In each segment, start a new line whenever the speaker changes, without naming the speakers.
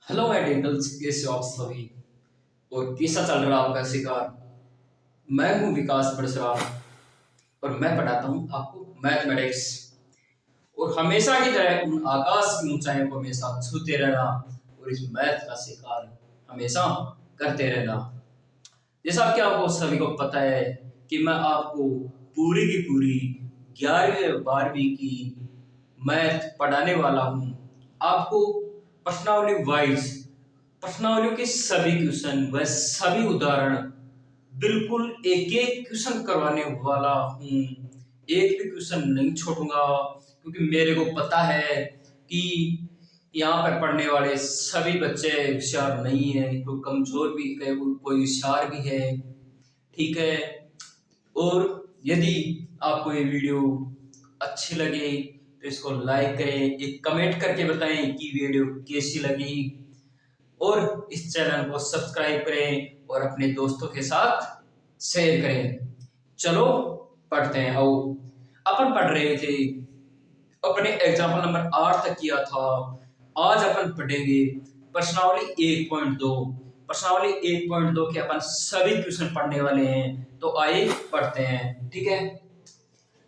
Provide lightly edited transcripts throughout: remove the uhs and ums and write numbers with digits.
Hello एडिटल्स, कैसे हो आप सभी? और कैसा चल रहा है आपका शिकार? मैं हूं विकास परसराम और मैं पढ़ाता हूं आपको मैथमेटिक्स। और हमेशा की तरह उन आकाश की ऊंचाइयों को हमेशा छूते रहना और इस मैथ का शिकार हमेशा करते रहना। जैसा कि आपको सभी को पता है कि मैं आपको पूरी की पूरी 11वीं 12वीं की मैथ पढ़ाने वाला हूं। आपको प्रश्नावली वाइज प्रश्नावलियों के सभी क्वेश्चन व सभी उदाहरण बिल्कुल एक एक क्वेश्चन करवाने वाला हूँ। एक भी क्वेश्चन नहीं छोड़ूंगा, क्योंकि मेरे को पता है कि यहाँ पर पढ़ने वाले सभी बच्चे होशियार नहीं है, कोई कमजोर भी है, कोई होशियार भी है। ठीक है। और यदि आपको ये वीडियो अच्छी लगे तो इसको लाइक करें, एक कमेंट करके बताएं कि वीडियो कैसी लगी, और इस चैनल को सब्सक्राइब करें और अपने दोस्तों के साथ शेयर करें। चलो पढ़ते हैं। आओ, अपन पढ़ रहे थे, अपने एग्जाम्पल नंबर 8 तक किया था। आज अपन पढ़ेंगे प्रश्नावली 1.2। प्रश्नावली 1.2 के अपन सभी क्वेश्चन पढ़ने वाले हैं, तो आइए पढ़ते हैं। ठीक है।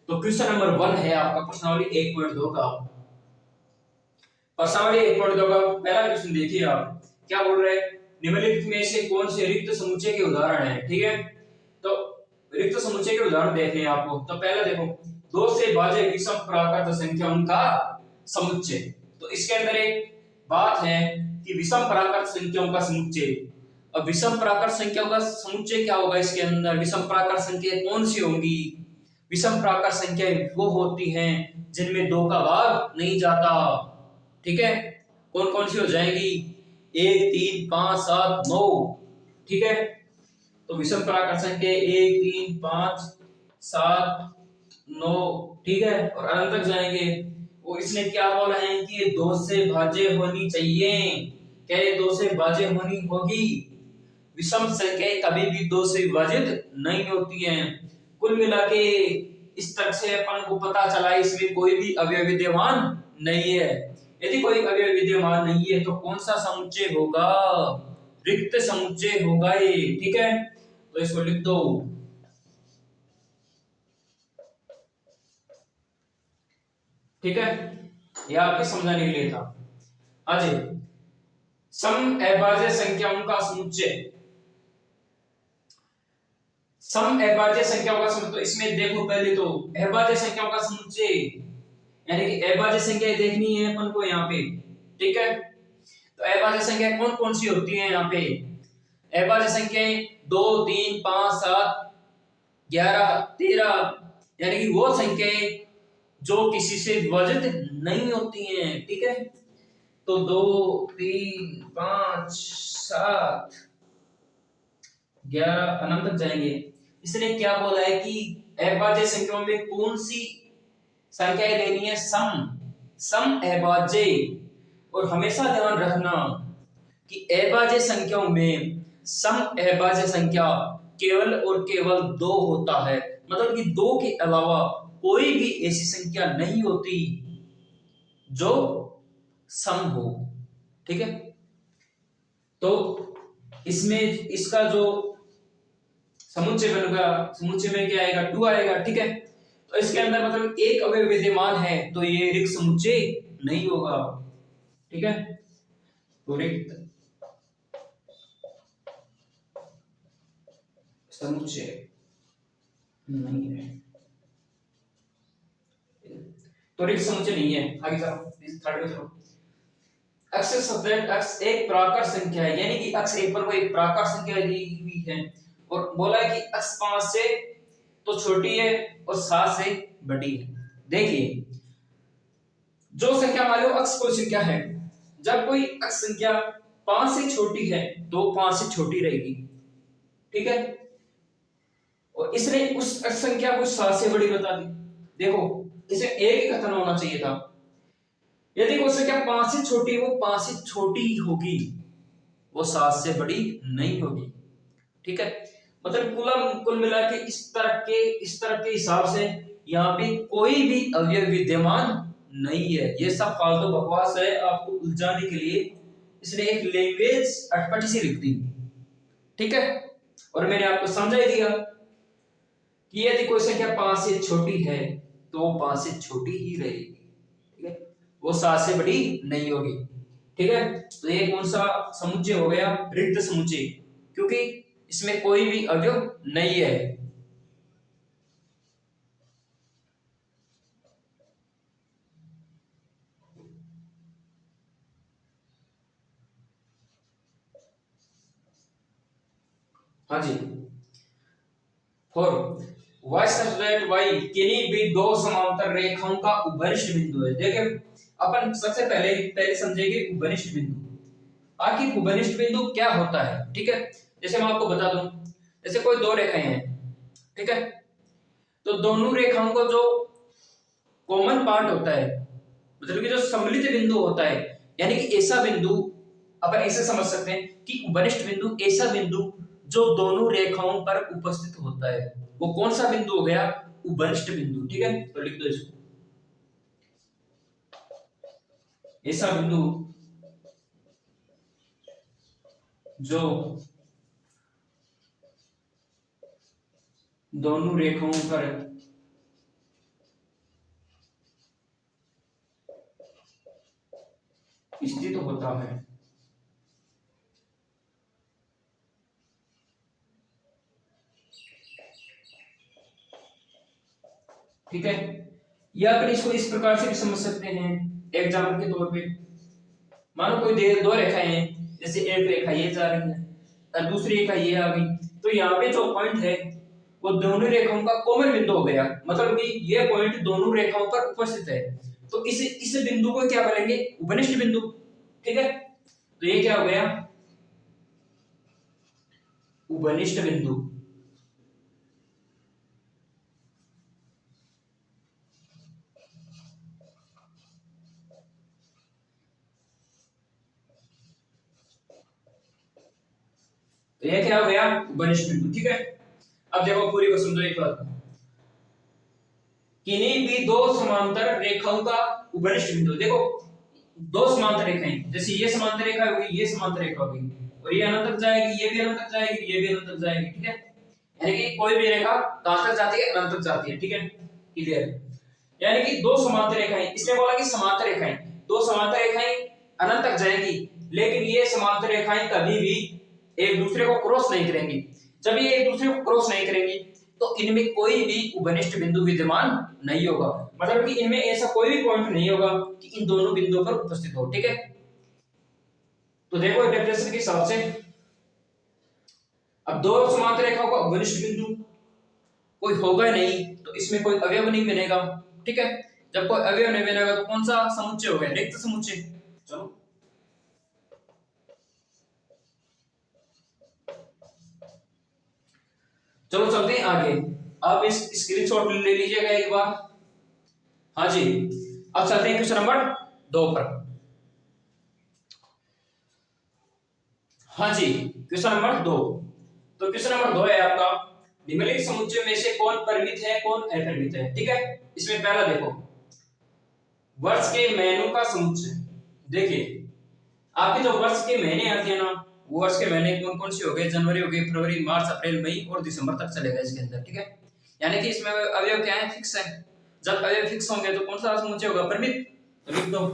तो क्वेश्चन नंबर 1 है आपका प्रश्नावली 1.2 का। प्रश्नावली 1.2 का पहला क्वेश्चन देखिए आप क्या बोल रहे हैं। निम्नलिखित में से कौन से रिक्त समुच्चय के उदाहरण है? ठीक है। तो रिक्त समुच्चय के उदाहरण देखने हैं आपको। तो पहला देखो, दो से भाज्य विषम प्राकृत संख्याओं का समुच्चय। तो इसके अंदर एक बात है कि विषम प्राकृत संख्याओं का समुच्चय। अब विषम प्राकृत संख्याओं का समुच्चय क्या होगा? इसके अंदर विषम प्राकृत संख्या कौन सी होंगी? विषम प्राकृत संख्याएं वो होती हैं जिनमें दो का भाग नहीं जाता। ठीक है। कौन कौन सी हो जाएगी? 1, 3, 5, 7, 9। ठीक है। तो विषम प्राकृत संख्या 1, 3, 5, 7, 9। ठीक है। और अनंत तक जाएंगे। और इसने क्या बोला है कि ये दो से भाज्य होनी चाहिए। क्या ये दो से भाज्य होनी होगी? विषम संख्याएं कभी भी दो से विभाजित नहीं होती हैं। कुल मिला के इस तरह से अपन को पता चला इसमें कोई भी अवयव विद्यमान नहीं है। यदि कोई अवयव विद्यमान नहीं है तो कौन सा समुच्चय होगा? रिक्त समुच्चय होगा ये। ठीक है। तो इसको लिख दो। ठीक है। यह आपके समझाने के लिए था। आज सम अभाज्य संख्याओं का समुच्चय। सम अभाज्य संख्याओं का समुच्चय, तो इसमें देखो पहले तो अभाज्य संख्याओं का समुच्चय यानी कि अभाज्य संख्याएं देखनी है अपन को यहाँ पे। ठीक है। तो अभाज्य संख्याएं कौन कौन सी होती हैं यहाँ पे? अभाज्य संख्याएं 2, 3, 5, 7, 11, 13, यानी कि वो संख्याएं जो किसी से विभाजित नहीं होती हैं। ठीक है। तो 2, 3, 5, 7, 11 अनंत तक जाएंगे। इसने क्या बोला है कि अभाज्य संख्याओं में कौन सी संख्याएं लेनी है? सम सम अभाज्य। और हमेशा ध्यान रखना कि अभाज्य संख्याओं में सम अभाज्य संख्या केवल और केवल 2 होता है। मतलब कि 2 के अलावा कोई भी ऐसी संख्या नहीं होती जो सम हो। ठीक है। तो इसमें इसका जो समुच्चय बनेगा, समुच्चय में क्या आएगा? 2 आएगा। ठीक है। तो इसके अंदर मतलब एक अवयव विद्यमान है तो ये रिक्त समुच्चय नहीं होगा। ठीक है। तो रिक्त समुच्चय नहीं है, तो रिक्त समुच्चय नहीं है। आगे चलो, इस थर्ड में चलो। अक्ष सब्जेक्ट अक्ष एक प्राकृत संख्या है, यानी कि अक्ष एक पर कोई प्राकृत संख्या दी हुई है और बोला है कि अक्ष 5 से तो छोटी है और 7 से बड़ी है। देखिए, जो संख्या हमारे अक्ष कोई संख्या है, जब कोई अक्ष संख्या 5 से छोटी है तो 5 से छोटी रहेगी। ठीक है। और इसने उस अक्ष संख्या को 7 से बड़ी बता दी। देखो, इसे एक ही कथन होना चाहिए था। यदि कोई संख्या 5 से छोटी, वो 5 से छोटी ही होगी, वो 7 से बड़ी नहीं होगी। ठीक है। मतलब कुल मिला के इस तरह के हिसाब से यहाँ पे कोई भी अवयव विद्यमान नहीं है। ये सब फालतू बकवास है आपको उलझाने के लिए इसने एक लैंग्वेज अटपटी सी लिख दी, ठीक है। और मैंने आपको समझा ही दिया कि यदि कोई संख्या 5 से छोटी है तो वो 5 से छोटी ही रहेगी, ठीक है, वो 7 से बड़ी नहीं होगी, ठीक है। तो ये कौन सा समुच्चय हो गया? रिक्त समुच्चय, क्योंकि इसमें कोई भी अवयव नहीं है। हाँ जी। For, y such that y किन्हीं भी दो समांतर रेखाओं का उभयनिष्ठ बिंदु है। देखिए अपन सबसे पहले समझेंगे उभयनिष्ठ बिंदु। आखिर उभयनिष्ठ बिंदु क्या होता है, ठीक है। जैसे मैं आपको बता दूं, जैसे कोई दो रेखाएं हैं, ठीक है, तो दोनों रेखाओं का जो कॉमन पार्ट होता है, मतलब कि जो सम्मिलित बिंदु होता है, यानी कि ऐसा बिंदु अपन ऐसे समझ सकते हैं कि उभयनिष्ठ बिंदु ऐसा बिंदु जो दोनों रेखाओं पर उपस्थित होता है, वो कौन सा बिंदु हो गया? उभयनिष्ठ बिंदु, ठीक है। तो लिख दो इसको, ऐसा बिंदु जो दोनों रेखाओं पर स्थित होता है। ठीक है, या फिर इसको इस प्रकार से भी समझ सकते हैं एग्जाम्पल के तौर पे। मानो कोई दो रेखाएं हैं, जैसे एक रेखा ये जा रही है और दूसरी रेखा ये आ गई, तो यहाँ पे जो पॉइंट है वो दोनों रेखाओं का कॉमन बिंदु हो गया, मतलब कि ये पॉइंट दोनों रेखाओं पर उपस्थित है, तो इस बिंदु को क्या बोलेंगे? उपनिष्ठ बिंदु, ठीक है। तो ये क्या हो गया? उपनिष्ठ बिंदु। तो ये क्या हो गया? उपनिष्ठ बिंदु, ठीक है। अब देखो पूरी को समझो एक बार, किन्हीं भी दो समांतर रेखाओं का उपनिष्ठ बिंदु। देखो दो समांतर रेखाएं, जैसे ये समांतर रेखा होगी, ये समांतर रेखा होगी, और ये अनंत तक जाएगी, ये भी अनंत तक जाएगी, ये भी अनंत तक जाएगी, ठीक है। यानी कि कोई भी रेखा कहां तक जाती है? अनंत तक जाती है, ठीक है, क्लियर। यानी कि दो समांतर रेखाएं, इसने बोला कि समांतर रेखाएं, दो समांतर रेखाएं अनंत तक जाएंगी, लेकिन ये समांतर रेखाएं कभी भी एक दूसरे को क्रॉस नहीं करेंगी। जब ये एक दूसरे को क्रॉस नहीं करेंगी तो इनमें कोई भी उपनिष्ठ बिंदु विद्यमान नहीं होगा, मतलब कि इनमें ऐसा कोई भी पॉइंट नहीं होगा कि इन दोनों बिंदुओं पर उपस्थित हो, ठीक है। तो देखो डेफिनेशन के हिसाब से, अब दो समांतर रेखाओं का उपनिष्ठ बिंदु कोई होगा नहीं, तो इसमें कोई अवयव नहीं बनेगा, ठीक है। जब कोई अवयव नहीं बनेगा तो कौन सा समुच्चय हो गया? रिक्त समुच्चय। चलो चलो चलते हैं आगे। आप इस स्क्रीनशॉट ले लीजिएगा एक बार। हाँ जी, अब चलते हैं क्वेश्चन नंबर 2 पर। हाँ जी, क्वेश्चन नंबर 2। तो क्वेश्चन नंबर 2 है आपका, निम्नलिखित समुच्चय में से कौन परिमित है, कौन अपरिमित है, ठीक है। इसमें पहला देखो, वर्ष के महीनों का समुच्चय। देखिए आपके जो वर्ष के महीने आते हैं ना, वो वर्ष के महीने कौन कौन से हो गए? जनवरी हो गई, फरवरी, मार्च, अप्रैल, मई और दिसंबर तक चलेगा इसके अंदर, ठीक है। यानी कि इसमें अवयव क्या है? फिक्स है। जब अवयव फिक्स होंगे तो कौन सा समुच्चय होगा? परिमित। तो लिख दो,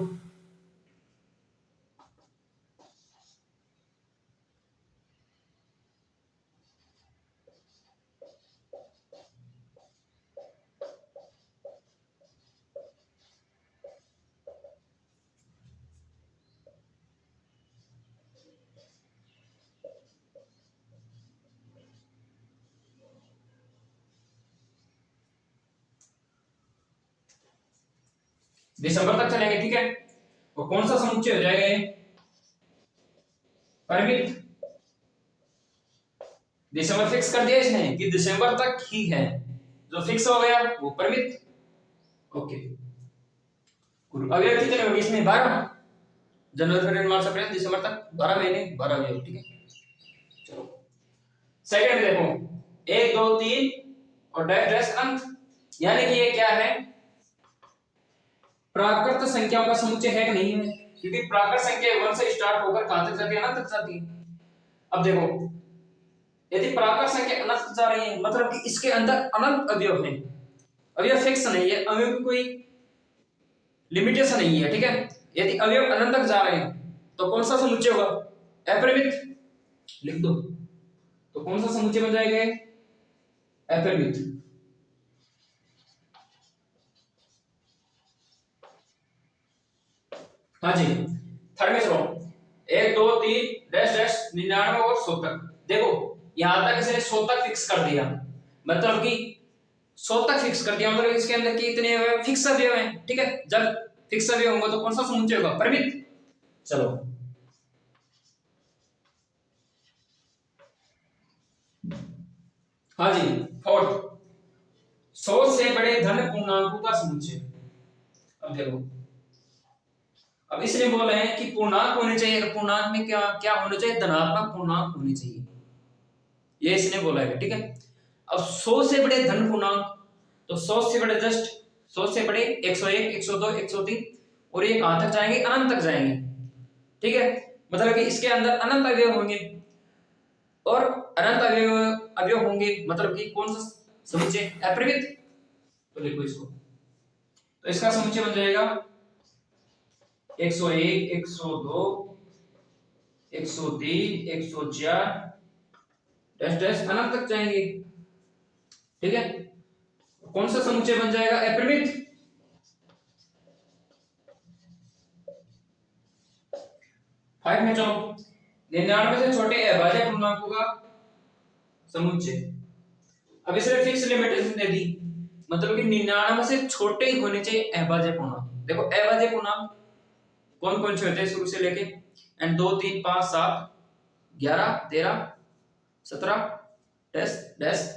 दिसंबर तक चलेंगे, ठीक है। और कौन सा समुच्चय हो जाएगा ये? परिमित। दिसंबर फिक्स कर दिया इसने कि दिसंबर तक ही है, जो फिक्स हो गया वो परिमित। ओके, अवयव कितने होंगे इसमें? 12। जनवरी, फरवरी, मार्च, अप्रैल, दिसंबर तक 12 महीने, 12 अवयव, ठीक है। चलो सेकंड देखो, 1 2 3 और डैश डैश अंक, यानी कि ये क्या है? प्राकृत संख्याओं का समुच्चय है कि नहीं है? क्योंकि प्राकृत संख्या 1 से स्टार्ट होकर कहां तक जाती है, अनंत तक जाती है। अब देखो, यदि प्राकृत संख्या अनंत तक जा रही है मतलब कि इसके अंदर अनंत अवयव हैं। अवयव फिक्स नहीं है, अवयव की कोई लिमिटेशन नहीं है, ठीक है। यदि अवयव अनंत तक जा रहे हैं तो कौन सा समुच्चय होगा, अपरिमित। लिख दो, तो कौन सा समुच्चय बन जाएगा, अपरिमित। हाँ जी, थर्ड में चलो, 1 2 3 डैश डैश 99 और 100 तक। देखो यहां तक इसने 100 तक फिक्स कर दिया, मतलब कि 100 तक फिक्स कर दिया, मतलब इसके अंदर की इतने फिक्स अवयव हैं, ठीक है। जब फिक्स अवयव होंगे तो कौन सा समुच्चय होगा, परिमित। चलो हाँ जी, फोर्थ, 100 से बड़े धन पूर्णांकों का समुच्चय। अब देखो, अब इसने बोला है कि पूर्णांक होने चाहिए, पूर्णांक में क्या क्या होना चाहिए, धनात्मक पूर्णांक होने चाहिए, ये इसने बोला है, ठीक है। अब 100 से बड़े धन पूर्णांक, तो 100 से बड़े जस्ट 100 से बड़े 101 102 103 और ये कहां तक जाएंगे, अनंत तक जाएंगे, ठीक है। मतलब कि इसके अंदर अनंत अवयव होंगे और अनंत अवयव अवयव होंगे, मतलब कि कौन सा समुच्चय, अपरिमित। तो लिखो इसको, तो इसका समुच्चय बन जाएगा 101 102 103 104 डैश डैश अनंत तक जाएंगे, ठीक है। कौन सा समुच्चय बन जाएगा, अपरिमित। फाइव में चलो, 99 से छोटे अभाज्य पूर्णांकों का समुच्चय। अब इसने फिक्स लिमिटेशन दे दी, मतलब कि 99 से छोटे ही होने चाहिए अभाज्य पूर्णांक। देखो अभाज्य पूर्णांक कौन कौन से होते हैं शुरू से लेके, एंड 2 3 5 7 11 13 17 डैश डैश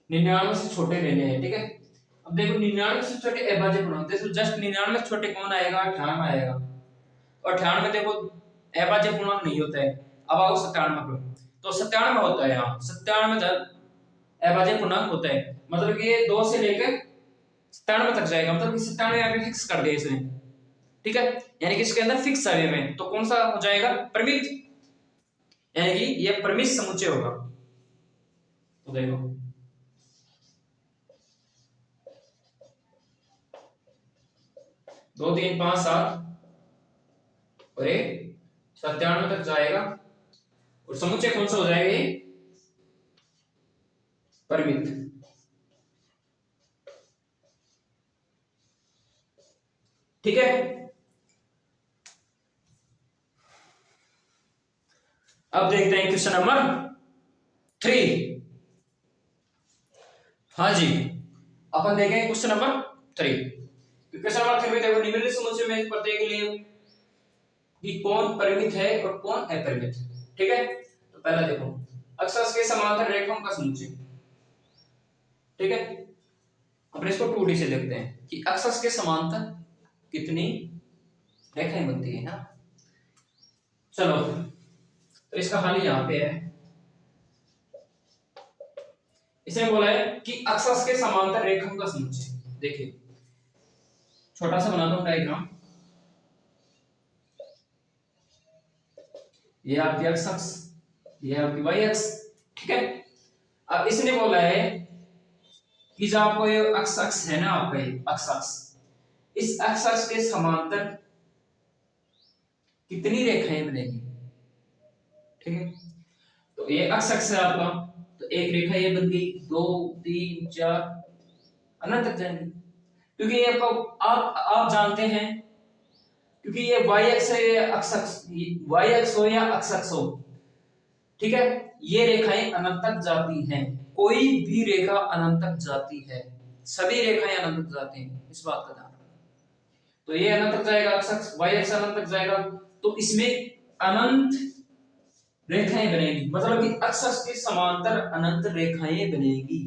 99 से छोटे लेने हैं, ठीक है। अब देखो 99 से छोटे अभाज्य पूर्णांक, देखो जस्ट 99 से छोटे कौन आएगा, 98 आएगा, और 98 देखो अभाज्य पूर्णांक नहीं होता है। अब आओ 97 पर, तो 97 होता है, यहाँ 97 अभाज्य पूर्णांक होता है, मतलब कि ये 2 से लेकर 97 तक जाएगा, मतलब कि 97 यहाँ पे फिक्स कर दिया इसने, ठीक है। यानी कि इसके अंदर फिक्स अवयव है, तो कौन सा हो जाएगा, परिमित, यानी कि ये परिमित समुच्चय होगा। तो देखो 2 3 5 7 और ये 97 तक जाएगा, और समुच्चय कौन सा हो जाएगा, ये परिमित, ठीक है। अब देखते हैं क्वेश्चन नंबर 3। हाँ जी, अपन देखेंगे क्वेश्चन नंबर 3। क्वेश्चन नंबर 3 में देखो, निम्नलिखित समुच्चय में प्रत्येक के लिए कि कौन परिमित है और कौन अपरिमित, ठीक है। तो पहला देखो, अक्षांश के समांतर रेखाओं का समुच्चय, ठीक है। अपने इसको 2D से देखते हैं कि अक्षांश के समांतर कितनी रेखाएं बनती है ना। चलो, तो इसका हल यहाँ पे है, इसने बोला है कि अक्षांश के समांतर रेखाओं का समुच्चय। देखिए छोटा सा बनाता हूं डायग्राम, ये आपकी एक्स अक्ष, ये आपकी वाई अक्ष, ठीक है। अब इसने बोला है कि जो आपको ये अक्ष अक्ष है ना, आपका ये अक्ष अक्ष, इस अक्ष अक्ष के समांतर कितनी रेखाएं बनेगी, ठीक है। तो ये अक्ष अक्ष है आपका, तो एक रेखा ये बन गई, 2 3 4 अनंत तक जाएंगे, क्योंकि ये आप जानते हैं, क्योंकि ये y अक्ष है, ये अक्ष अक्ष, y अक्ष हो या अक्ष अक्ष हो, ठीक है, ये रेखाएं अनंत तक जाती हैं, कोई भी रेखा अनंत तक जाती है, सभी रेखाएं अनंत तक जाती हैं, इस बात का ध्यान रखना। तो ये अनंत तक जाएगा, अक्ष अक्ष, y अक्ष अनंत तक जाएगा, तो इसमें अनंत रेखाएं बनेगी, मतलब कि अक्ष अक्ष के समांतर अनंत रेखाएं बनेगी,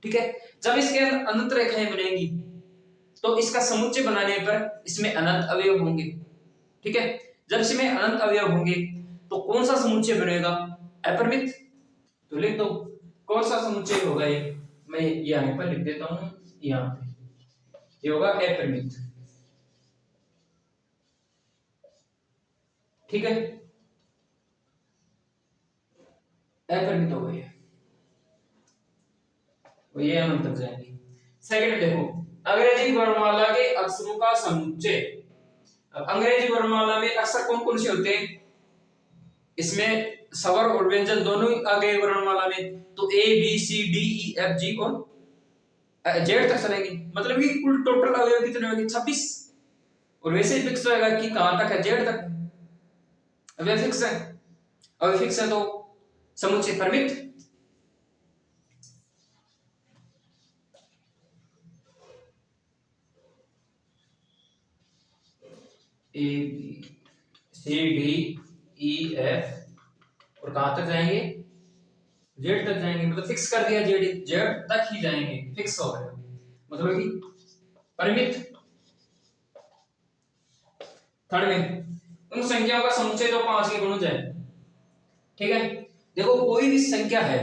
ठीक है। जब इसके अंदर अनंत रेखाएं बनेगी तो इसका समुच्चय बनाने पर इसमें अनंत अवयव होंगे, ठीक है। जब इसमें अनंत अवयव होंगे तो कौन सा समुच्चय बनेगा, अपरिमित। तो लिख दो कौन सा समुच्चय होगा, ये मैं यहाँ पर लिख देता हूं, यहाँ पे ये होगा अपरिमित, ठीक है, अपरिमित हो गए, और ये अनंत तक जाएंगे। सेकंड देखो, अंग्रेजी वर्णमाला के अक्षरों का समुच्चय। अब अंग्रेजी वर्णमाला में अक्षर कौन कौन से होते हैं? इसमें स्वर और व्यंजन दोनों ही आ गए वर्णमाला में, तो A B C D E F G और जेड तक चलेंगे, मतलब कि कुल टोटल अवयव कितने होंगे? 26। और वैसे ही फिक्स रहेगा कि कहां तक है? जेड तक। अब ये फिक्स है, अब फिक्स है तो समुच्चय परिमित। A B C D E F और कहां तक जाएंगे? जेड तक जाएंगे, मतलब फिक्स कर दिया, जेड जेड तक ही जाएंगे, फिक्स हो गया, मतलब कि परिमित। थर्ड में उन संख्याओं का समुच्चय जो 5 के गुणज है। ठीक है, देखो कोई भी संख्या है,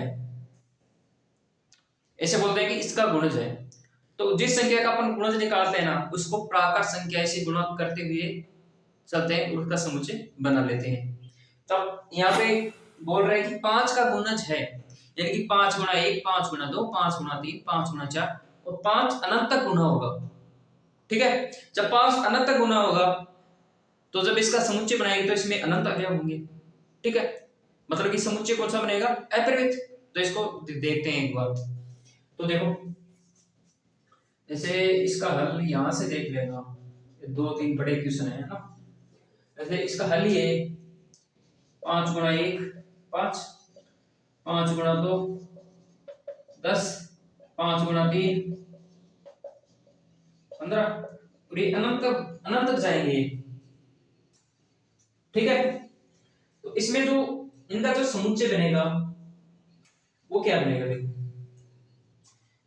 ऐसे बोलते हैं कि इसका गुणज है, तो जिस संख्या का अपन गुणज निकालते हैं ना, उसको प्राकार संख्या से गुणा करते हुए चलते हैं, उसका समुच्चय बना लेते हैं। तब यहाँ पे बोल रहे हैं कि 5 का गुणज है, यानी कि 5 गुणा 1, 5 गुणा 2, 5 गुणा 3, 5 गुणा 4 और 5 अनंत तक गुणा होगा। ठीक है, जब 5 अनंत तक गुणा होगा तो जब इसका समुच्चय बनाएंगे तो इसमें अनंत अवयव होंगे। ठीक है, मतलब कि समुच्चय कौन सा बनेगा? अपरिमित। तो इसको देखते हैं एक बार, तो देखो जैसे इसका हल यहां से देख लेना, 2-3 बड़े क्वेश्चन है ना। जैसे इसका हल ये 5 गुणा 1 5, 5 गुणा 2 10, 5 गुणा 3 15, और ये अनंत तक जाएंगे। ठीक है, तो इसमें जो इनका जो समुच्चय बनेगा वो क्या बनेगा? देखो,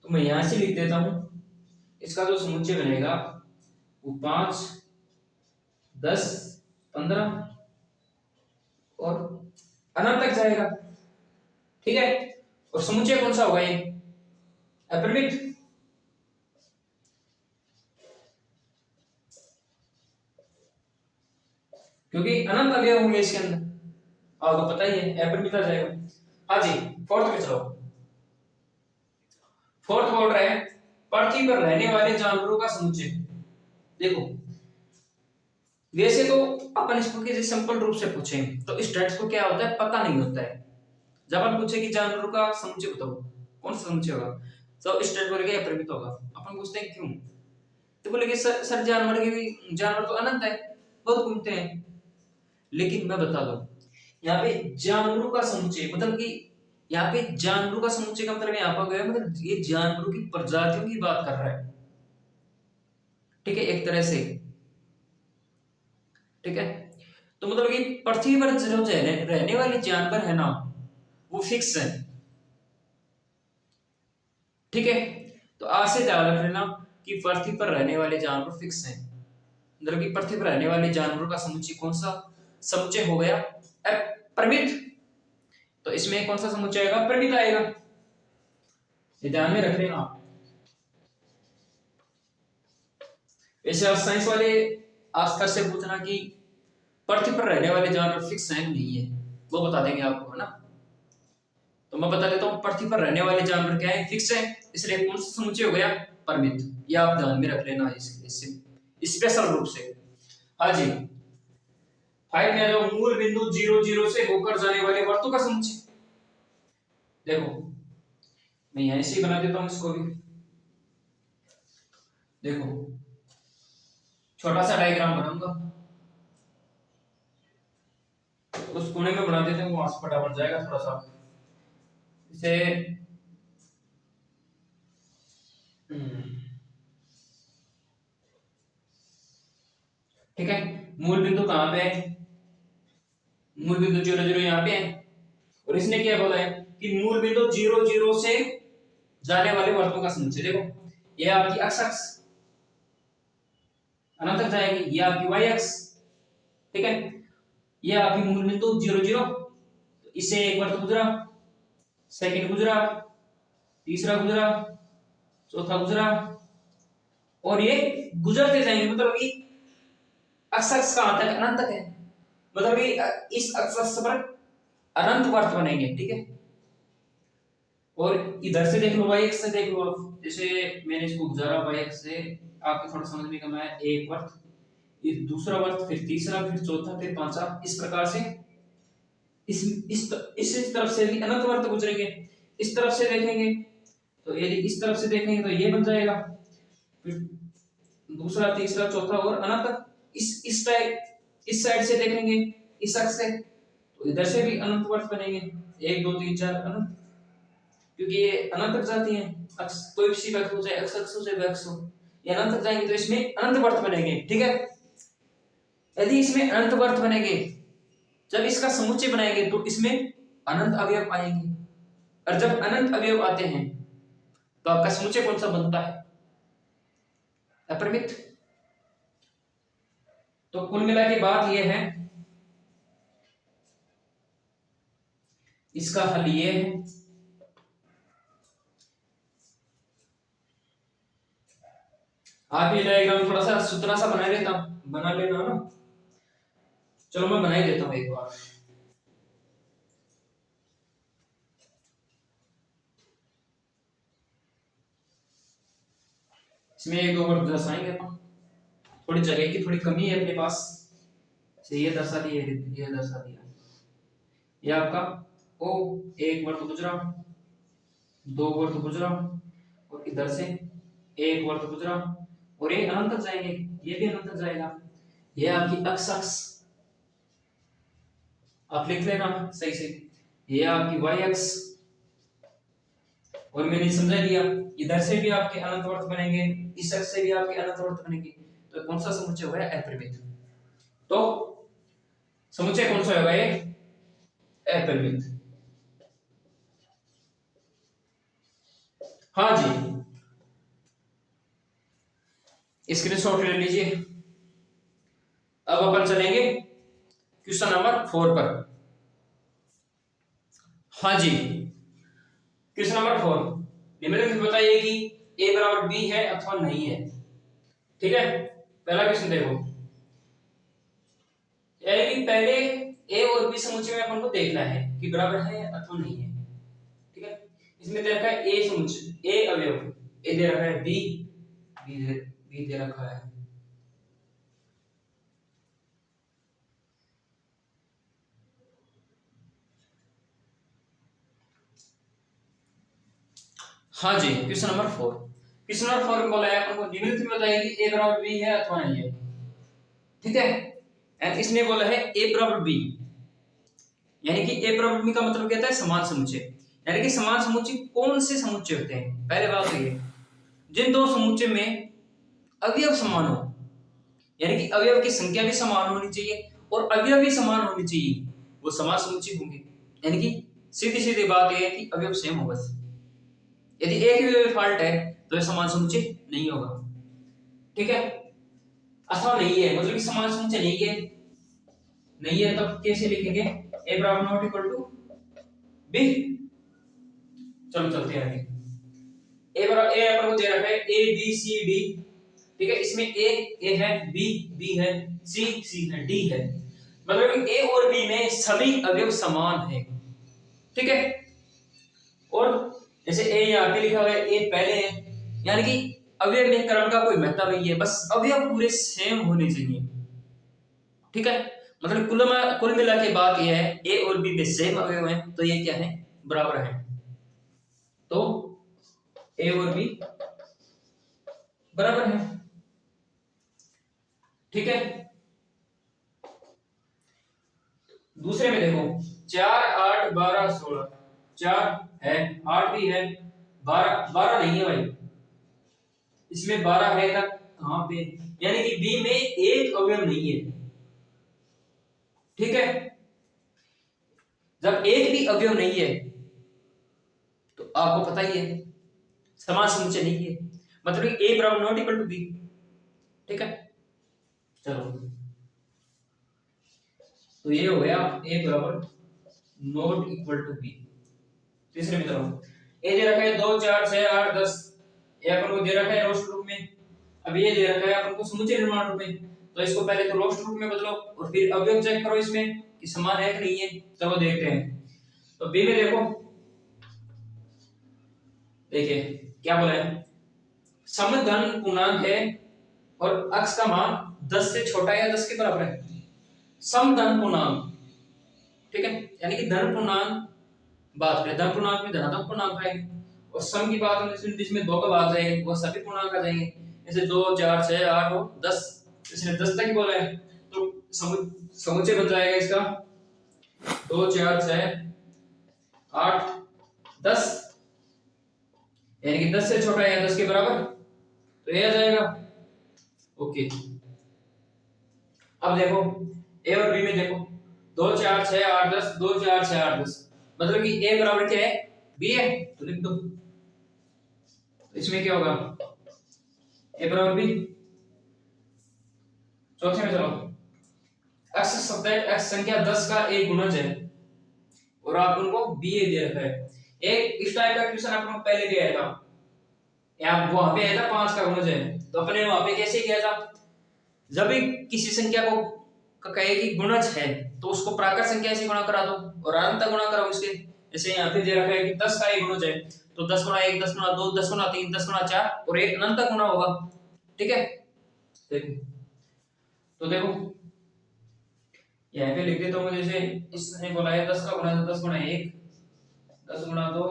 तो मैं यहां से लिख देता हूं, इसका जो समुच्चय बनेगा वो 5 10 15 और अनंत तक जाएगा। ठीक है, और समुच्चय कौन सा होगा? ये अपरिमित। क्योंकि अनंत अवयव होंगे इसके अंदर, आपको पता ही है, अपरिमित आ जाएगा। हाँ जी, फोर्थ में चलो। फोर्थ बोल रहे हैं पृथ्वी पर रहने वाले जानवरों का समुच्चय। देखो वैसे तो अपन इसको किसी सिंपल रूप से पूछें तो स्टूडेंट्स को क्या होता है, पता नहीं होता है। जब अपन पूछे कि जानवरों का समुच्चय बताओ, कौन सा समुच्चय होगा, तो स्टूडेंट बोलेगा अपरिमित होगा। अपन पूछते हैं क्यों, तो बोलेंगे सर जानवर के भी, जानवर तो अनंत है, बहुत घूमते हैं। लेकिन मैं बता दूं, यहाँ पे जानवरों का समुच्चय मतलब कि यहाँ पे जानवरों का समुच्चय का मतलब यहाँ पर गया, मतलब ये जानवरों की प्रजातियों की बात कर रहा है। ठीक है, एक तरह से। ठीक है, तो मतलब कि पृथ्वी पर जो रहने वाले जानवर है ना, वो फिक्स है। ठीक है, तो आज से ध्यान रख लेना कि पृथ्वी पर रहने वाले जानवर फिक्स हैं, मतलब कि पृथ्वी पर रहने वाले जानवरों का समुच्चय कौन सा समुच्चय हो गया? परिमित। तो इसमें कौन सा समुच्चय आएगा? परिमित आएगा, ये ध्यान में रख लेना। वैसे आप साइंस वाले आस्तर से पूछना कि पृथ्वी पर रहने वाले जानवर फिक्स हैं नहीं है, वो बता देंगे आपको, है ना। तो मैं बता देता हूँ, पृथ्वी पर रहने वाले जानवर क्या है? फिक्स है, इसलिए कौन सा समुच्चय हो गया? परिमित। ये आप ध्यान में रख लेना इससे स्पेशल रूप से। हाँ जी, फाइव में जो मूल बिंदु 0 0 से होकर जाने वाले वर्तों का समुच्चय। देखो मैं यहां से बना देता हूं इसको भी। देखो छोटा सा डायग्राम बनाऊंगा, उस कोने में बना देते हैं, वहां से फटाफट जाएगा थोड़ा सा। इसे ठीक है, मूल बिंदु कहां पे है? मूल बिंदु 0 0 यहाँ पे है, और इसने क्या बोला है कि मूल बिंदु 0 0 से जाने वाले वर्तों का समुच्चय। देखो ये आपकी एक्स अक्ष अनंत तक जाएगी, ये आपकी वाई अक्ष। ठीक है, ये आपकी मूल बिंदु 0 0, इससे एक वर्त गुजरा, सेकंड गुजरा, तीसरा गुजरा, चौथा गुजरा, और ये गुजरते जाएंगे, मतलब कि एक्स अक्ष कहां तक? अनंत तक है। मतलब कि इस अक्ष पर अनंत वर्त बनेंगे, ठीक है। और इधर से देख लो, वाई एक्स से देख लो आप, जैसे मैंने इसको गुजारा वाई एक्स से, आपको थोड़ा समझ में कम आया, एक वर्त, ये दूसरा वर्त, फिर तीसरा, फिर चौथा, फिर पांचवा, इस प्रकार से इस तरफ से भी अनंत वर्त गुजरेंगे। इस तरफ से देखेंगे तो यदि इस तरफ से देखेंगे तो ये बन जाएगा, फिर दूसरा, तीसरा, चौथा और अनंत। इस टाइप इस साइड से देखेंगे इस अक्ष से, तो इधर से भी अनंत वर्त बनेंगे, 1 2 3 4 अनंत, क्योंकि ये अनंत तक जाती हैं अक्ष, कोई भी सी अक्ष हो चाहे एक्स अक्ष हो चाहे वाई अक्ष हो, ये अनंत तक जाएंगे तो इसमें अनंत वर्त बनेंगे, ठीक है। यदि इसमें अनंत वर्त बनेंगे, जब इसका समुच्चय बनाएंगे तो इसमें अनंत अवयव आएंगे, और जब अनंत अवयव आते हैं तो आपका समुच्चय कौन सा बनता है? अपरिमित। तो कुल मिला के बात यह है, इसका हल ये है, आप ये डायग्राम थोड़ा सा सुथरा सा बना लेना ना। चलो मैं बना ही देता हूं एक बार। इसमें 1 2 वर्ड दर्शाएंगे अपन, थोड़ी जगह की थोड़ी कमी है अपने पास, से ये दर्शा दिया, ये दर्शा दिया, ये आपका ओ, एक वर्त गुजरा, 2 वर्त गुजरा, और इधर से 1 वर्त गुजरा, और ये अनंत तक जाएंगे, ये भी अनंत तक जाएगा। ये आपकी अक्ष अक्ष, आप लिख लेना सही से, ये आपकी वाई अक्ष, और मैंने समझा दिया, इधर से भी आपके अनंत वर्त बनेंगे, इस अक्ष से भी आपके अनंत वर्त बनेंगे, तो कौन सा समुच्चय होगा? अपरिमित। तो समुच्चय कौन सा होगा? ये अपरिमित। हाँ जी, स्क्रीनशॉट ले लीजिए। अब अपन चलेंगे क्वेश्चन नंबर 4 पर। हाँ जी, क्वेश्चन नंबर 4, निम्नलिखित में बताइए कि a बराबर b है अथवा नहीं है, ठीक है। पहला क्वेश्चन देखो, यानी कि पहले a और b समुच्चय में अपन को देखना है कि बराबर है अथवा नहीं है, ठीक है। इसमें दे रखा है a समुच्चय, a अवयव, a दे रखा है b दे रखा है, हाँ जी। क्वेश्चन नंबर 4, क्वेश्चन नंबर 4 में बोला है अपन को निम्नलिखित में बताइए कि a बराबर b है अथवा नहीं है, ठीक है। एंड इसने बोला है a बराबर b, यानी कि a बराबर b का मतलब क्या है? समान समुच्चय। यानी कि समान समुच्चय कौन से समुच्चय होते हैं? पहले बात तो ये, जिन दो समुच्चय में अवयव समान हो, यानी कि अवयव की संख्या भी समान होनी चाहिए और अवयव भी समान होनी चाहिए, वो समान समुच्चय होंगे। यानी कि सीधी सीधी बात यह है कि अवयव सेम हो बस। यदि एक भी अवयव फॉल्ट है तो यह समान समुच्चय नहीं होगा, ठीक है। अथवा नहीं है मतलब कि समान समुच्चय नहीं है तब कैसे लिखेंगे? a बराबर नॉट इक्वल टू b। चलो चलते हैं आगे। a बराबर a अपन को दे रखा है a b c d, ठीक है। इसमें a है, b है, c है, d है, मतलब कि a और b में सभी अवयव समान है, ठीक है। और जैसे a यहाँ पे लिखा हुआ है, a पहले है, यानी कि अवयव में क्रम का कोई महत्व नहीं है, बस अवयव पूरे सेम होने चाहिए, ठीक है। मतलब कुल मिला के बात यह है, a और b में सेम अवयव हैं तो ये क्या है? बराबर है। तो a और b बराबर है, ठीक है। दूसरे में देखो, 4 8 12 16, 4 है, 8 भी है, 12 नहीं है भाई, इसमें 12 है तक कहां पे? यानी कि b में एक अवयव नहीं है, ठीक है। जब एक भी अवयव नहीं है तो आपको पता ही है समान समुच्चय नहीं है, मतलब कि a बराबर नॉट इक्वल टू b, ठीक है। चलो, तो ये हो गया a बराबर नॉट इक्वल टू b। तीसरे में चलो, a दे रखा है 2 4 6 8 10, ये अपन को दे रखा है रोस्ट रूप में। अब ये दे रखा है अपन को समुच्चय निर्माण रूप में, तो इसको पहले तो रोस्ट रूप में बदलो और फिर अवयव चेक करो इसमें कि समान है कि नहीं है। चलो देखते हैं। तो बी में देखो, देखिए क्या बोला है, समधन पूर्णांक है और अक्ष का मान 10 से छोटा है या 10 के बराबर है। समधन पूर्णांक, ठीक है, यानी कि धन पूर्णांक बात करें, धन पूर्णांक में धनात्मक पूर्णांक आएंगे और सम की बात करें जिसमें दो का भाग जाएंगे वो सभी पूर्णांक आ जाएंगे। जैसे 2 4 6 8 और 10, इसने 10 तक ही बोला है तो समुच्चय बन जाएगा इसका 2 4 6 8 10, यानी कि 10 से छोटा है या 10 के बराबर, तो ये आ जाएगा। ओके, अब देखो ए और बी में देखो 2 4 6 8 10, 2 4 6 8 10, मतलब कि ए बराबर क्या है, बी है, तो लिख दो। तो इसमें क्या होगा, ए बराबर बी। चौथे में चलो, x सब्जेक्ट x संख्या 10 का एक गुणज है और आप उनको बी ए दे रखा है। एक इस टाइप का क्वेश्चन आपको पहले दिया था, यहाँ वहां पे आया था 5 का गुणज है, तो अपने वहां पे कैसे किया था, जब भी किसी संख्या को कहे कि गुणज है तो उसको प्राकृत संख्या से गुणा करा दो और अनंत गुणा कराओ इसके। जैसे यहाँ पे दे रखा है कि 10 का एक गुणज है तो 10 गुणा 1 10 गुणा 2 10 गुणा 3 10 गुणा 4 और एक अनंत गुणा होगा, ठीक है। देखो तो देखो यहाँ पे लिख देता हूँ, जैसे इसने बोला है 10 का गुणा 10 गुणा 1 10 गुणा 2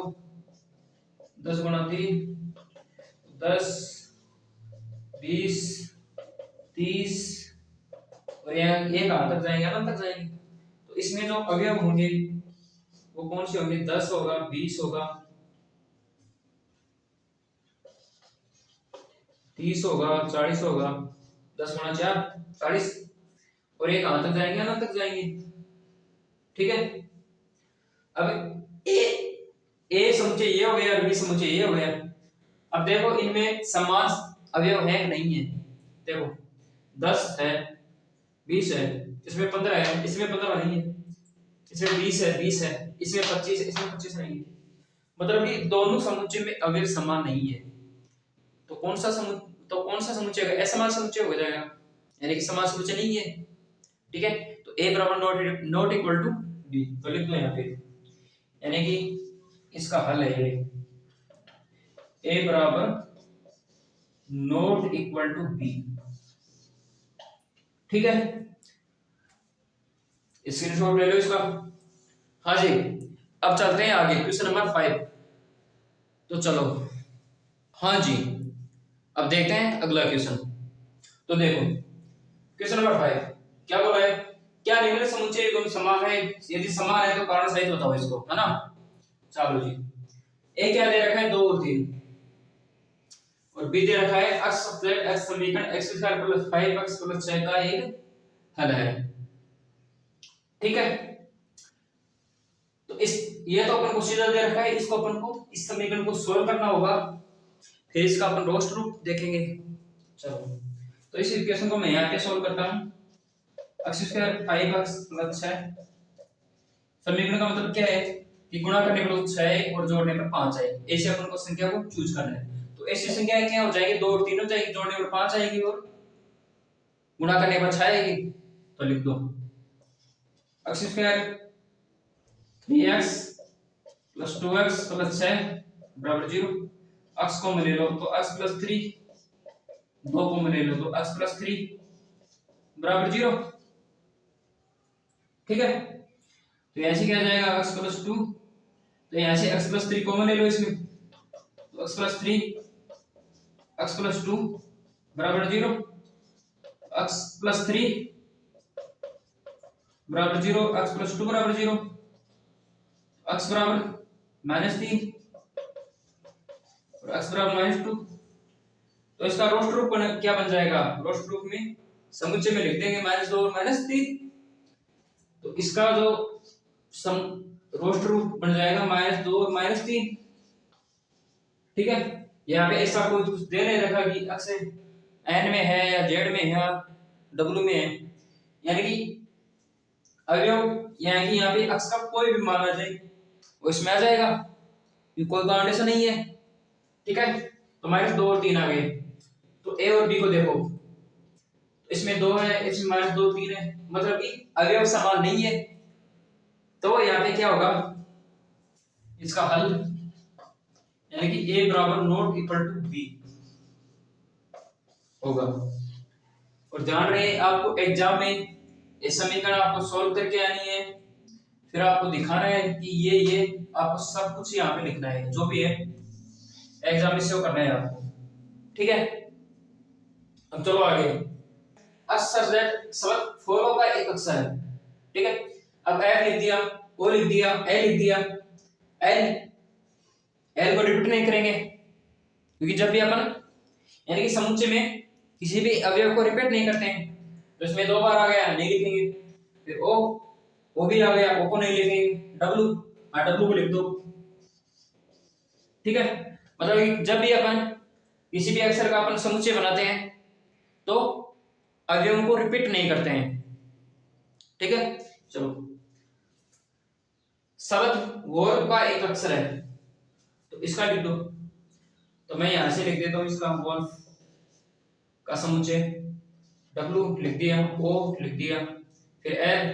10 गुणा 3 10 20 30 और यहाँ एक कहां तक जाएंगे, अनंत तक जाएंगे। तो इसमें जो अवयव होंगे वो कौन से होंगे, 10 होगा 20 होगा 30 होगा 40 होगा, 10 गुणा 4 40 और एक कहां तक जाएंगे, अनंत तक जाएंगे, ठीक है। अब ए समुच्चय ये हो गया और बी समुच्चय ये हो गया। अब देखो इनमें समान अवयव है नहीं है, देखो 10 है 20 है, इसमें 15 है, इसमें 15 नहीं है, इसमें 20 है 20 है, इसमें 25 है, इसमें 25 नहीं है, मतलब कि दोनों समुच्चय में अवयव समान नहीं है। तो कौन सा समुच्चय है, असमान समुच्चय हो जाएगा, यानी कि समान समुच्चय नहीं है, ठीक है। तो a बराबर नॉट इक्वल टू b, तो लिख दो यहाँ पे, यानी कि इसका हल है ये a बराबर नॉट इक्वल टू b, ठीक है। स्क्रीनशॉट ले लो इसका। हाँ जी, अब चलते हैं आगे क्वेश्चन नंबर 5। तो चलो, हाँ जी, अब देखते हैं अगला क्वेश्चन। तो देखो क्वेश्चन नंबर 5 क्या बोला है, क्या निम्न समुच्चय गुण समान है, यदि समान है तो कारण सहित बताओ इसको, है ना। चलो जी, ए क्या दे रखा है 2 और 3 और बी दे रखा है x प्लस x समीकरण x² प्लस 5x प्लस 6 का एक हल है, ठीक है। तो इस ये तो अपन को सीधा दे रखा है, इसको अपन को इस समीकरण को सोल्व करना होगा, फिर इसका अपन रोस्ट रूप देखेंगे। चलो, तो इस इक्वेशन को मैं यहाँ पे सोल्व करता हूँ, x² 5x प्लस 6, समीकरण का मतलब क्या है कि गुणा करने पर 6 है और जोड़ने पर 5 है, ऐसे अपन को संख्या को चूज करना है। तो ऐसी संख्या क्या हो जाएगी, 2 और 3 हो जाएगी, जोड़ने पर 5 आएगी और गुणा करने पर 6 आएगी। तो लिख दो x² 3x plus 2x plus 6 बराबर 0, x को ले लो तो x प्लस 3, 2 को ले लो तो x प्लस 3 बराबर 0, ठीक है। तो यहाँ से क्या आ जाएगा x प्लस 2, तो यहाँ से x प्लस 3 कॉमन ले लो इसमें, तो x प्लस 3 x प्लस 2 बराबर 0, x प्लस 3 बराबर 0, x प्लस 2 बराबर 0, x बराबर -3 और x बराबर -2। तो इसका रोस्ट रूप क्या बन जाएगा, रोस्ट रूप में समुच्चय में लिख देंगे -2 और -3, तो इसका जो सम रोस्ट रूप बन जाएगा -2 और -3, ठीक है। यहाँ पे ऐसा कोई कुछ दे नहीं रखा कि x n में है या z में है या w में है, यानी कि अवयव यहाँ की यहाँ पे x का कोई भी मान आ जाए वो इसमें आ जाएगा, ये कोई कंडीशन नहीं है, ठीक है। तो -2 और 3 आ गए। तो a और b को देखो, इसमें 2 है, इसमें -2 3 है, मतलब कि अवयव समान नहीं है। तो यहाँ पे क्या होगा इसका हल, यानी कि a बराबर नॉट इक्वल टू b होगा। और ध्यान रहे आपको एग्जाम में इस समीकरण आपको सॉल्व करके आनी है, फिर आपको दिखाना है कि ये आपको सब कुछ यहाँ पे लिखना है, जो भी है एग्जाम में शो करना है आपको, ठीक है। अब चलो आगे। असरजट सबक फॉलो का एक अक्षर है, ठीक है। अब एफ लिख दिया, ओ लिख दिया, ए लिख दिया, एल एल को रिपीट नहीं करेंगे क्योंकि जब भी अपन यानी कि समुच्चय में किसी भी अवयव को रिपीट नहीं करते हैं तो इसमें 2 बार आ गया नहीं लिखेंगे, फिर ओ भी आ गया, ओ को नहीं लिखेंगे, डब्लू डब्लू को लिख दो, ठीक है। मतलब कि जब भी अपन किसी भी अक्षर का अपन समुच्चय बनाते हैं तो अवयवों को रिपीट नहीं करते हैं, ठीक है। चलो, शब्द वॉर का एक अक्षर है तो इसका लिख दो। तो मैं यहां से लिख देता हूं इसका वॉल्फ का समुच्चय, डब्लू लिख दिया, ओ लिख दिया, फिर एल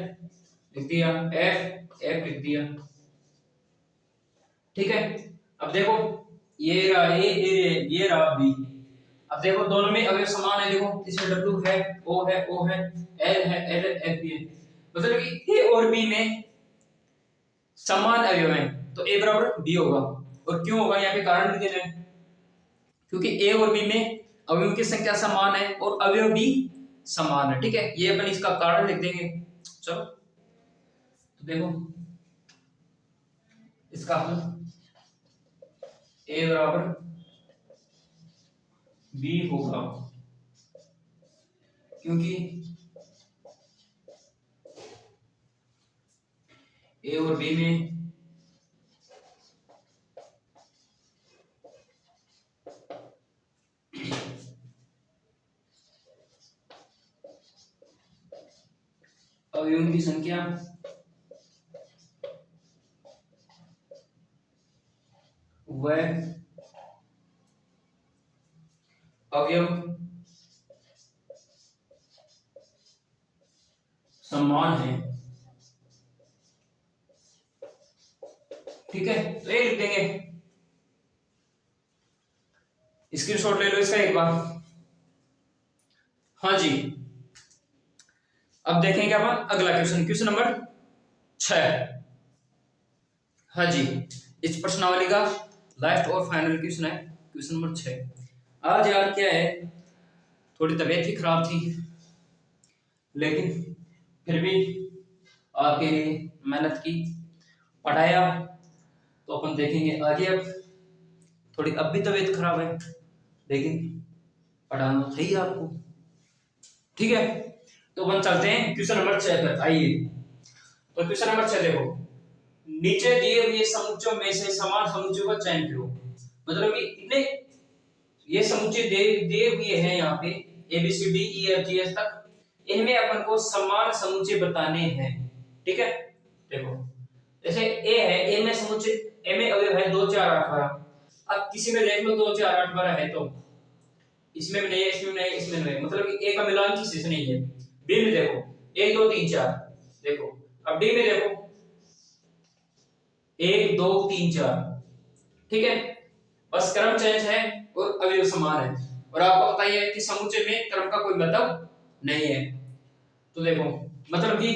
लिख दिया, एफ लिख दिया, ठीक है। अब देखो ये रहा ये रहा बी। अब देखो दोनों में अवयव समान है, देखो इसमें डब्लू है, ओ है, एल है, एल एफ भी है, मतलब कि ए और बी में समान अवयव हैं तो ए बराबर बी होगा। और क्यों होगा यहाँ पे कारण भी देना है, क्योंकि ए और बी में अवयवों की संख्या समान है और अवयव भी समान है, ठीक है। ये अपन इसका कारण लिख देंगे। चलो तो देखो इसका हल ए बराबर बी होगा, क्योंकि ए और बी में अवयवों की संख्या वह अवयव समान है, ठीक है। तो ये लिख देंगे, स्क्रीनशॉट ले लो इसका एक बार। हाँ जी, अब देखेंगे अपन अगला क्वेश्चन, क्वेश्चन नंबर 6। हाँ जी, इस प्रश्नावली का लास्ट और फाइनल क्वेश्चन है, क्वेश्चन नंबर 6। आज यार क्या है, थोड़ी तबीयत ही खराब थी लेकिन फिर भी आपके लिए मेहनत की, पढ़ाया, तो अपन देखेंगे आगे। अब थोड़ी अब भी तबीयत खराब है लेकिन पढ़ाना चाहिए आपको, ठीक है। तो अपन चलते हैं क्वेश्चन नंबर 6 पर। आइए, तो क्वेश्चन नंबर 6 देखो, नीचे दिए हुए समुच्चयों में से समान समुच्चयों का चयन करो। मतलब कि इतने ये समुच्चय दिए हुए हैं यहाँ पे A B C D E F G H तक, इनमें अपन को समान समुच्चय बताने हैं, ठीक है। देखो जैसे ए है, ए में समुच्चय, ए में अवयव है 2 4 8 12। अब किसी में देख लो 2 4 8 12 है तो इसमें भी नहीं है, इसमें भी नहीं है, इसमें नहीं है, मतलब कि ए का मिलान किसी से नहीं है। बी में देखो 1 2 3 4, देखो। अब डी में देखो 1 2 3 4, ठीक है। बस क्रम चेंज है और अवयव समान है, और आपको पता ही है कि समुच्चय में क्रम का कोई मतलब नहीं है। तो देखो मतलब कि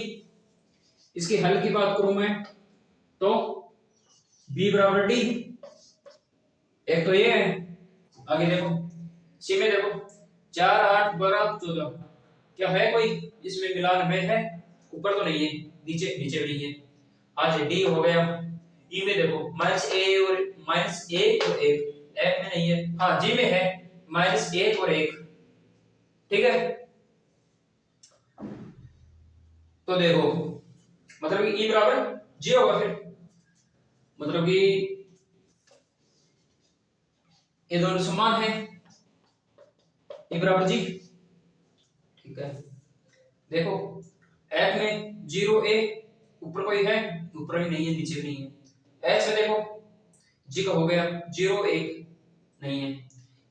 इसके हल की बात करूं मैं तो b बराबर d, एक तो ये है। आगे देखो सी में देखो 4 8 12 14, क्या है कोई इसमें मिलान में है? ऊपर तो नहीं है, नीचे नीचे भी नहीं है। हाँ जी, डी हो गया। ई में देखो -a और -1 और 1, एफ में नहीं है। हाँ जी में है -1 और 1, ठीक है। तो देखो मतलब कि ई बराबर जी होगा, फिर मतलब कि ये दोनों समान है, ई बराबर जी, ठीक है। देखो एफ में 0 a, ऊपर कोई है? ऊपर भी नहीं है, नीचे भी नहीं है। एच में देखो जी का हो गया 0 1, नहीं है।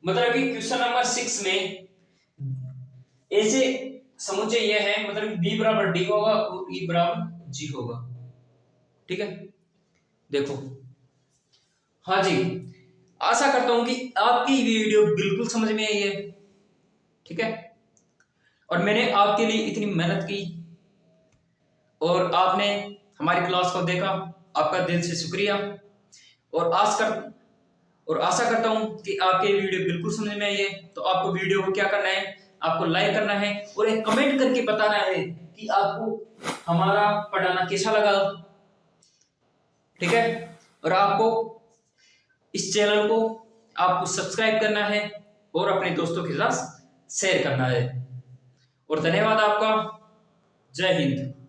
मतलब कि क्वेश्चन नंबर 6 में ऐसे समुच्चय ये है, मतलब बी बराबर डी होगा और ई बराबर जी होगा। ठीक है, देखो। हाँ जी, आशा करता हूं कि आपकी वीडियो बिल्कुल समझ में आई है। ठीक है, और मैंने आपके लिए इतनी मेहनत की और आपने हमारी क्लास को देखा, आपका दिल से शुक्रिया। और आशा करता हूं कि आपके वीडियो बिल्कुल समझ में आई है। तो आपको वीडियो को क्या करना है, आपको लाइक करना है और एक कमेंट करके बताना है कि आपको हमारा पढ़ाना कैसा लगा। ठीक है, और आपको इस चैनल को आपको सब्सक्राइब करना है और अपने दोस्तों के साथ शेयर करना है। और धन्यवाद आपका। जय हिंद।